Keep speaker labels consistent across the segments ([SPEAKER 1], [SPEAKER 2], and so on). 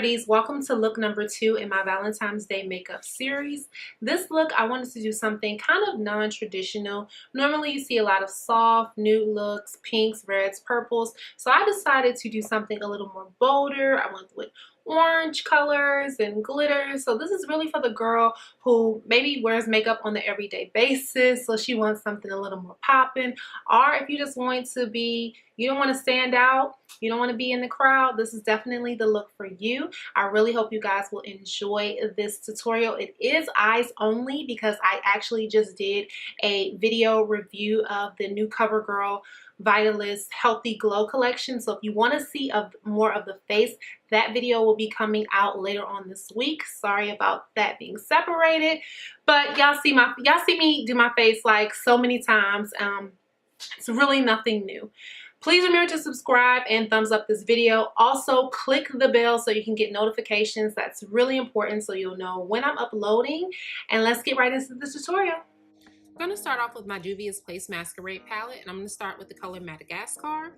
[SPEAKER 1] pretties, welcome to look number 2 in my Valentine's Day makeup series. This look, I wanted to do something kind of non-traditional. Normally you see a lot of soft nude looks, pinks, reds, purples, so I decided to do something a little more bolder. I went with orange colors and glitter. So this is really for the girl who maybe wears makeup on the everyday basis, so she wants something a little more popping, or if you just want to be, you don't want to stand out, you don't want to be in the crowd, this is definitely the look for you. I really hope you guys will enjoy this tutorial. It is eyes only because I actually just did a video review of the new CoverGirl Vitalist Healthy Glow collection. So if you want to see more of the face, that video will be coming out later on this week. Sorry about that being separated, but y'all see me do my face like so many times. It's really nothing new. Please remember to subscribe and thumbs up this video. Also, click the bell so you can get notifications. That's really important so you'll know when I'm uploading. And let's get right into the tutorial. I'm going to start off with my Juvia's Place Masquerade palette, and I'm going to start with the color Madagascar.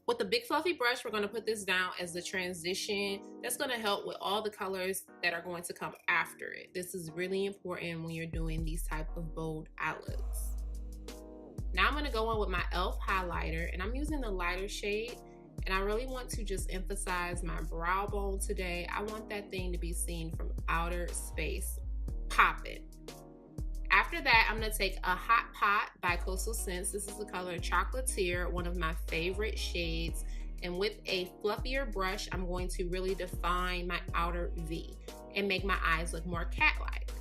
[SPEAKER 1] With the big fluffy brush, we're going to put this down as the transition. That's going to help with all the colors that are going to come after it. This is really important when you're doing these type of bold eye looks. Now I'm going to go in with my e.l.f. highlighter, and I'm using the lighter shade, and I really want to just emphasize my brow bone today. I want that thing to be seen from outer space. Pop it. After that, I'm going to take a Hot Pot by Coastal Scents. This is the color Chocolatier, one of my favorite shades. And with a fluffier brush, I'm going to really define my outer V and make my eyes look more cat-like.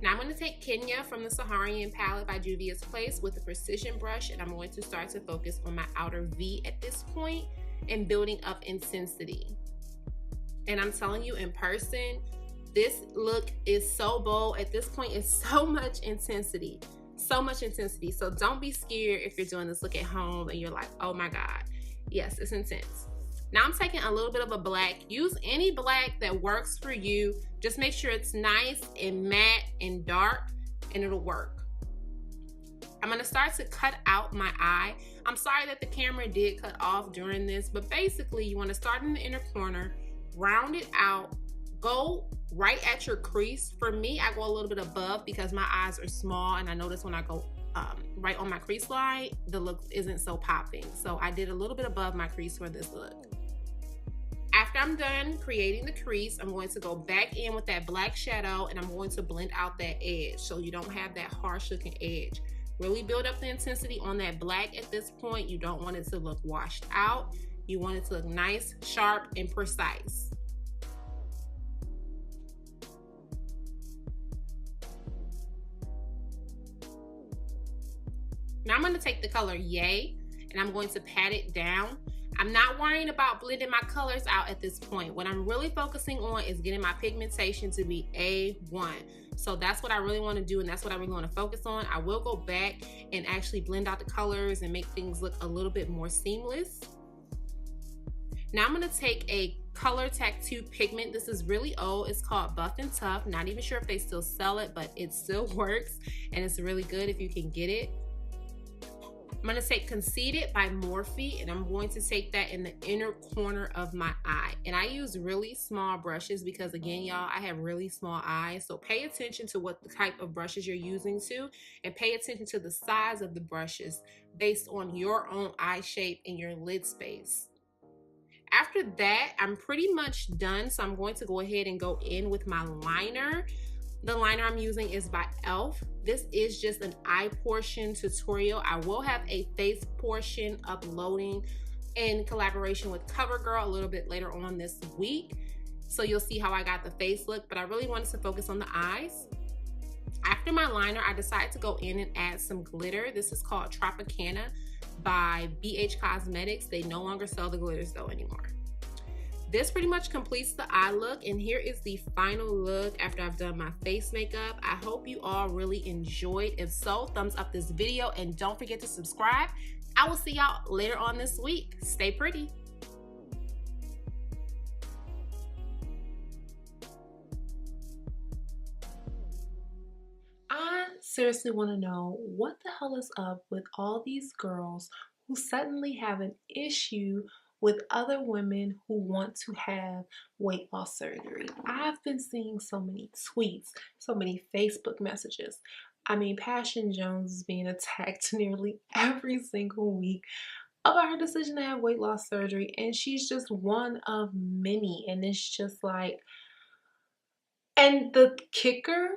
[SPEAKER 1] Now I'm going to take Kenya from the Saharian palette by Juvia's Place with a precision brush, and I'm going to start to focus on my outer V at this point and building up intensity. And I'm telling you, in person, this look is so bold. At this point, it's so much intensity. So much intensity. So don't be scared if you're doing this look at home and you're like, oh my God. Yes, it's intense. Now I'm taking a little bit of a black. Use any black that works for you. Just make sure it's nice and matte and dark, and it'll work. I'm gonna start to cut out my eye. I'm sorry that the camera did cut off during this, but basically you wanna start in the inner corner, round it out, go right at your crease. For me, I go a little bit above because my eyes are small, and I notice when I go right on my crease line, the look isn't so popping. So I did a little bit above my crease for this look. After I'm done creating the crease, I'm going to go back in with that black shadow, and I'm going to blend out that edge so you don't have that harsh looking edge. Really build up the intensity on that black at this point. You don't want it to look washed out. You want it to look nice, sharp, and precise. Now I'm going to take the color Yay, and I'm going to pat it down. I'm not worrying about blending my colors out at this point. What I'm really focusing on is getting my pigmentation to be A1. So that's what I really want to do, and that's what I really want to focus on. I will go back and actually blend out the colors and make things look a little bit more seamless. Now I'm going to take a Color Tattoo pigment. This is really old. It's called Buff and Tuff. Not even sure if they still sell it, but it still works, and it's really good if you can get it. I'm going to take Conceited by Morphe, and I'm going to take that in the inner corner of my eye. And I use really small brushes because, again, y'all, I have really small eyes. So pay attention to what the type of brushes you're using and pay attention to the size of the brushes based on your own eye shape and your lid space. After that, I'm pretty much done. So I'm going to go ahead and go in with my liner. The liner I'm using is by e.l.f. This is just an eye portion tutorial. I will have a face portion uploading in collaboration with CoverGirl a little bit later on this week. So you'll see how I got the face look, but I really wanted to focus on the eyes. After my liner, I decided to go in and add some glitter. This is called Tropicana by BH Cosmetics. They no longer sell the glitters though anymore. This pretty much completes the eye look, and here is the final look after I've done my face makeup. I hope you all really enjoyed. If so, thumbs up this video, and don't forget to subscribe. I will see y'all later on this week. Stay pretty. I seriously want to know what the hell is up with all these girls who suddenly have an issue with other women who want to have weight loss surgery. I've been seeing so many tweets, so many Facebook messages. I mean, Passion Jones is being attacked nearly every single week about her decision to have weight loss surgery, and she's just one of many. And it's just like, and the kicker